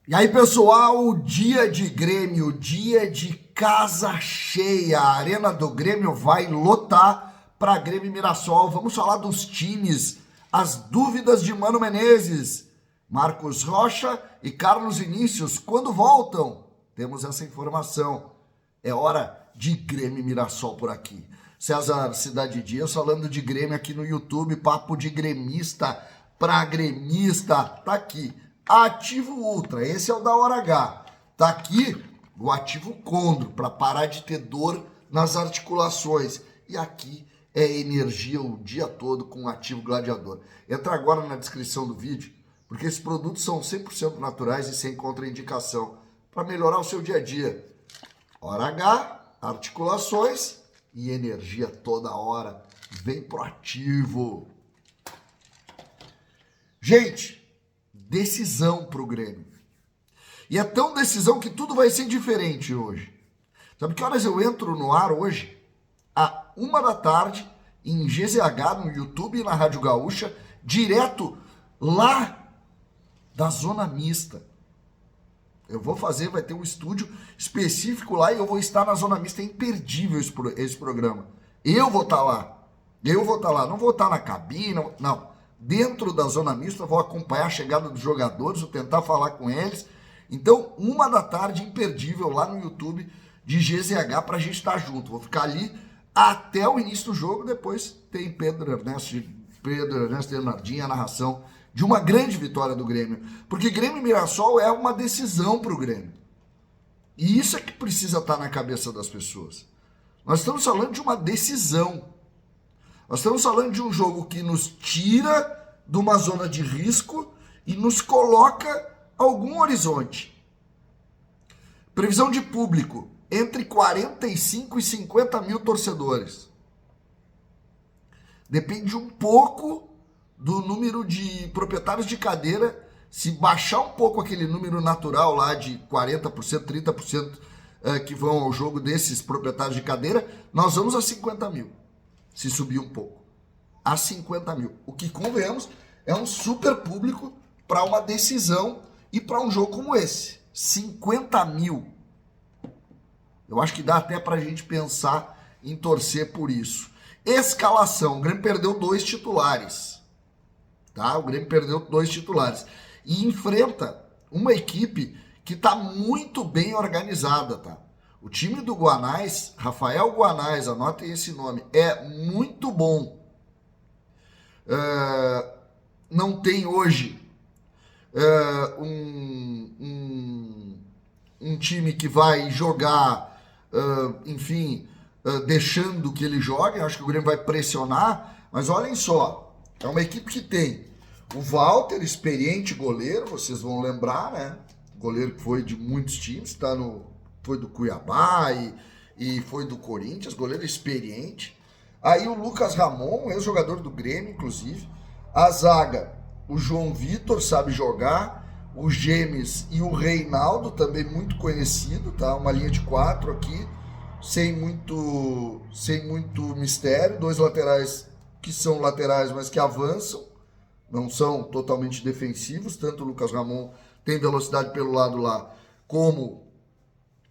E aí, pessoal, dia de Grêmio, dia de casa cheia. A Arena do Grêmio vai lotar para Grêmio e Mirassol. Vamos falar dos times, as dúvidas de Mano Menezes, Marcos Rocha e Carlos Vinícius. Quando voltam? Temos essa informação. É hora de Grêmio e Mirassol por aqui. César Cidade Dias falando de Grêmio aqui no YouTube, papo de gremista para gremista. Tá aqui. Ativo Ultra, esse é o da hora H. Tá aqui o Ativo Condro, para parar de ter dor nas articulações. E aqui é energia o dia todo com o Ativo Gladiador. Entra agora na descrição do vídeo, porque esses produtos são 100% naturais e sem contraindicação, para melhorar o seu dia a dia. Hora H, articulações e energia toda hora. Vem pro Ativo. Gente, decisão pro Grêmio. E é tão decisão que tudo vai ser diferente hoje. Sabe que horas eu entro no ar hoje? À 1h em GZH, no YouTube e na Rádio Gaúcha, direto lá da Zona Mista. Eu vou fazer, vai ter um estúdio específico lá e eu vou estar na Zona Mista. É imperdível esse programa. Eu vou estar lá. Não vou estar na cabine, não. Dentro da Zona Mista, vou acompanhar a chegada dos jogadores, vou tentar falar com eles. Então, 1h, imperdível, lá no YouTube de GZH, pra gente estar junto. Vou ficar ali até o início do jogo, depois tem Pedro Ernesto e Bernardinho, a narração de uma grande vitória do Grêmio. Porque Grêmio e Mirassol é uma decisão pro Grêmio. E isso é que precisa estar na cabeça das pessoas. Nós estamos falando de uma decisão. Nós estamos falando de um jogo que nos tira de uma zona de risco e nos coloca algum horizonte. Previsão de público, entre 45 e 50 mil torcedores. Depende um pouco do número de proprietários de cadeira. Se baixar um pouco aquele número natural lá de 40%, 30% que vão ao jogo desses proprietários de cadeira, nós vamos a 50 mil. Se subir um pouco, a 50 mil. O que, convenhamos, é um super público para uma decisão e para um jogo como esse. 50 mil. Eu acho que dá até para a gente pensar em torcer por isso. Escalação. O Grêmio perdeu 2 titulares. Tá? O Grêmio perdeu 2 titulares. E enfrenta uma equipe que está muito bem organizada, tá? O time do Guanais, Rafael Guanais, anotem esse nome, é muito bom. Não tem hoje um time que vai jogar, deixando que ele jogue. Acho que o Grêmio vai pressionar, mas olhem só, é uma equipe que tem o Walter, experiente goleiro, vocês vão lembrar, né? Goleiro que foi de muitos times, foi do Cuiabá e foi do Corinthians, goleiro experiente. Aí o Lucas Ramon, ex-jogador do Grêmio, inclusive. A zaga, o João Vitor, sabe jogar. O Gemes e o Reinaldo, também muito conhecido, tá? Uma linha de 4 aqui, sem muito mistério. 2 laterais que são laterais, mas que avançam. Não são totalmente defensivos. Tanto o Lucas Ramon tem velocidade pelo lado lá, como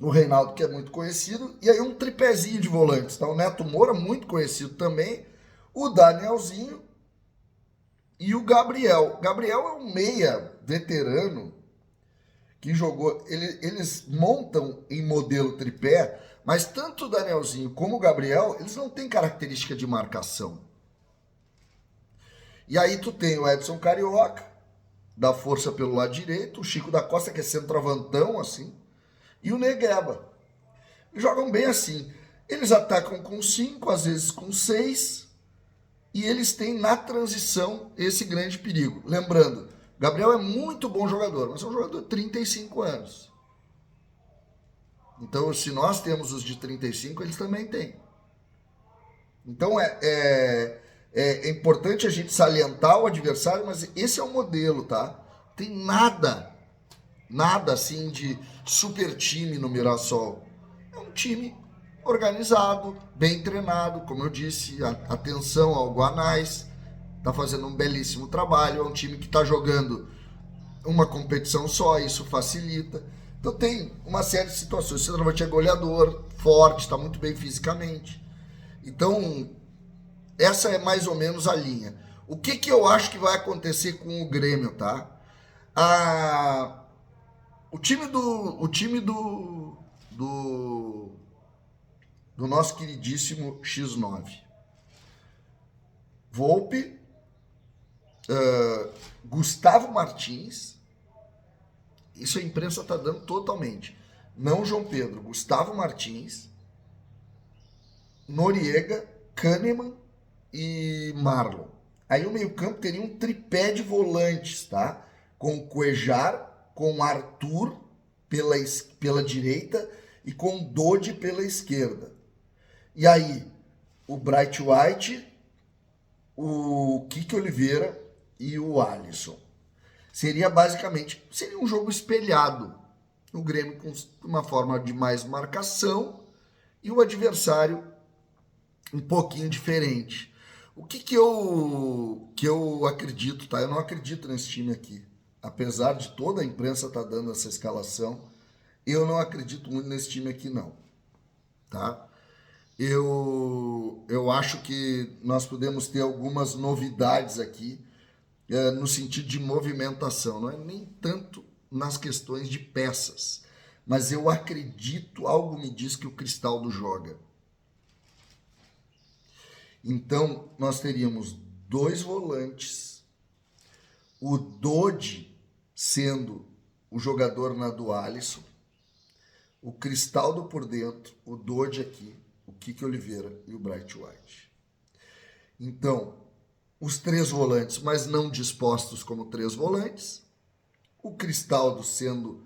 o Reinaldo, que é muito conhecido, e aí um tripézinho de volantes, tá? O Neto Moura, muito conhecido também, o Danielzinho e o Gabriel. Gabriel é um meia veterano que jogou, eles montam em modelo tripé, mas tanto o Danielzinho como o Gabriel, eles não têm característica de marcação. E aí tu tem o Edson Carioca, dá força pelo lado direito, o Chico da Costa, que é centroavantão, assim, e o Negueba. Jogam bem assim. Eles atacam com 5, às vezes com 6, e eles têm na transição esse grande perigo. Lembrando, Gabriel é muito bom jogador, mas é um jogador de 35 anos. Então, se nós temos os de 35, eles também têm. Então, é importante a gente salientar o adversário, mas esse é o modelo, tá? Tem nada assim de super time no Mirassol. É um time organizado, bem treinado, como eu disse, atenção ao Guanais, tá fazendo um belíssimo trabalho. É um time que tá jogando uma competição só, isso facilita. Então tem uma série de situações. O centroavante é goleador, forte, está muito bem fisicamente. Então, essa é mais ou menos a linha. O que eu acho que vai acontecer com o Grêmio, tá? O time do nosso queridíssimo X9. Volpe, Gustavo Martins, isso a imprensa tá dando totalmente. Não João Pedro, Gustavo Martins, Noriega, Kahneman e Marlon. Aí o meio-campo teria um tripé de volantes, tá? Com Cuejar, com Arthur pela direita e com Dodi pela esquerda. E aí, o Bright White, o Kike Oliveira e o Alisson. Seria um jogo espelhado. O Grêmio com uma forma de mais marcação e o adversário um pouquinho diferente. O que eu acredito, tá? Eu não acredito nesse time aqui. Apesar de toda a imprensa estar dando essa escalação, eu não acredito muito nesse time aqui, não. Tá? Eu acho que nós podemos ter algumas novidades aqui no sentido de movimentação. Não é nem tanto nas questões de peças. Mas eu acredito, algo me diz que o Cristaldo joga. Então, nós teríamos 2 volantes, o Dodi sendo o jogador na do Alisson, o Cristaldo por dentro, o Dodi aqui, o Kike Oliveira e o Bright White. Então, os 3 volantes, mas não dispostos como 3 volantes, o Cristaldo sendo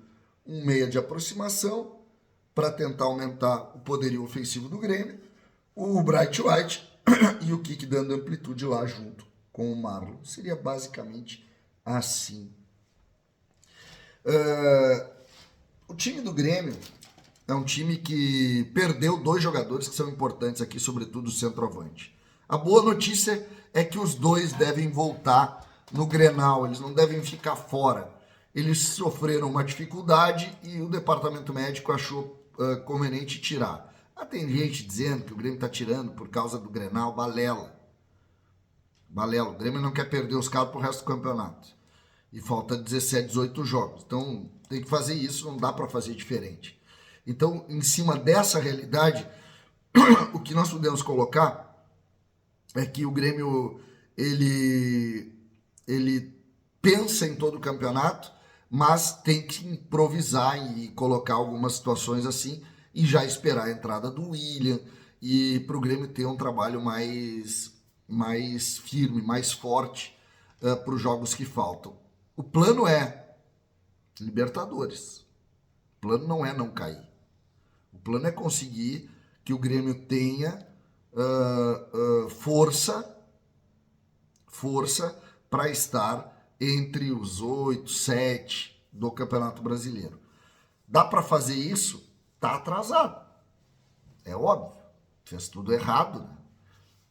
um meia de aproximação para tentar aumentar o poderio ofensivo do Grêmio, o Bright White e o Kike dando amplitude lá junto com o Marlon. Seria basicamente assim. O time do Grêmio é um time que perdeu 2 jogadores que são importantes aqui, sobretudo o centroavante. A boa notícia é que os 2 devem voltar no Grenal, eles não devem ficar fora. Eles sofreram uma dificuldade e o departamento médico achou conveniente tirar. Tem gente dizendo que o Grêmio está tirando por causa do Grenal, balela. O Grêmio não quer perder os caras pro resto do campeonato. E falta 17, 18 jogos. Então tem que fazer isso, não dá para fazer diferente. Então, em cima dessa realidade, o que nós podemos colocar é que o Grêmio ele pensa em todo o campeonato, mas tem que improvisar e colocar algumas situações assim e já esperar a entrada do William e para o Grêmio ter um trabalho mais firme, mais forte para os jogos que faltam. O plano é Libertadores. O plano não é não cair. O plano é conseguir que o Grêmio tenha força para estar entre os 8, 7 do Campeonato Brasileiro. Dá para fazer isso? Tá atrasado. É óbvio. Fez tudo errado, né?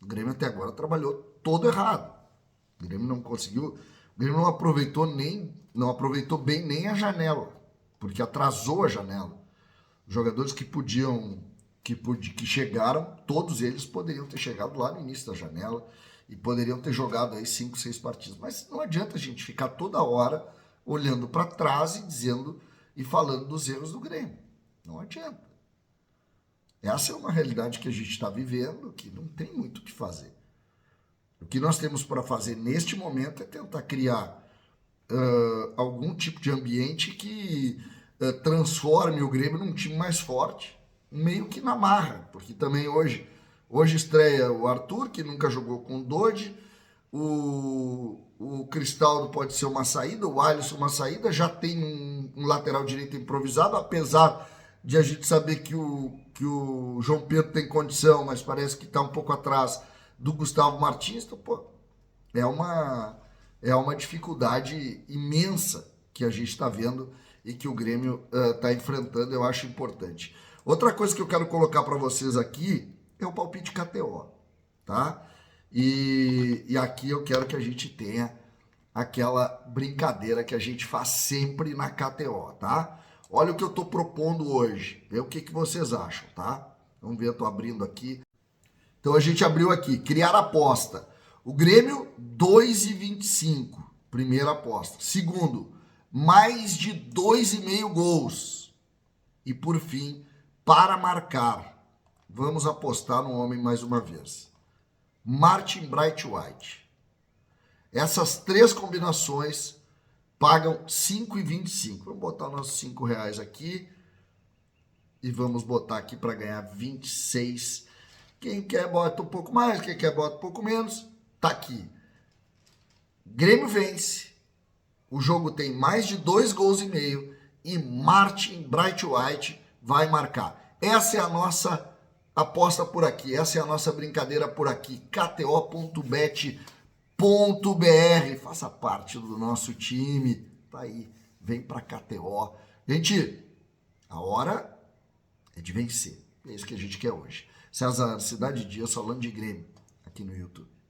O Grêmio até agora trabalhou todo errado. O Grêmio não conseguiu, o Grêmio não aproveitou bem nem a janela, porque atrasou a janela. Os jogadores que chegaram, todos eles poderiam ter chegado lá no início da janela e poderiam ter jogado aí 5, 6 partidas. Mas não adianta a gente ficar toda hora olhando para trás e dizendo e falando dos erros do Grêmio. Não adianta. Essa é uma realidade que a gente está vivendo, que não tem muito o que fazer. O que nós temos para fazer neste momento é tentar criar algum tipo de ambiente que transforme o Grêmio num time mais forte, meio que na marra, porque também hoje estreia o Arthur, que nunca jogou com o Dodi, o Cristaldo pode ser uma saída, o Alisson uma saída, já tem um lateral direito improvisado, apesar de a gente saber que o João Pedro tem condição, mas parece que está um pouco atrás do Gustavo Martins. Então, pô, é uma dificuldade imensa que a gente está vendo e que o Grêmio está enfrentando, eu acho importante. Outra coisa que eu quero colocar para vocês aqui é o palpite KTO, tá? E aqui eu quero que a gente tenha aquela brincadeira que a gente faz sempre na KTO, tá? Olha o que eu tô propondo hoje. Vê o que vocês acham, tá? Vamos ver, eu tô abrindo aqui. Então a gente abriu aqui, criar aposta. O Grêmio, 2,25. Primeira aposta. Segundo, mais de 2,5 gols. E por fim, para marcar. Vamos apostar no homem mais uma vez. Martin Braithwaite. Essas três combinações pagam 5,25. Vamos botar nossos R$ 5 aqui. E vamos botar aqui para ganhar 26. Quem quer bota um pouco mais, quem quer bota um pouco menos. Tá aqui. Grêmio vence. O jogo tem mais de 2,5 gols e Martin Braithwaite vai marcar. Essa é a nossa aposta por aqui. Essa é a nossa brincadeira por aqui. kto.bet.br. Faça parte do nosso time. Tá aí. Vem pra KTO. Gente, a hora é de vencer. É isso que a gente quer hoje. César, Cidade Dias falando de Grêmio aqui no YouTube.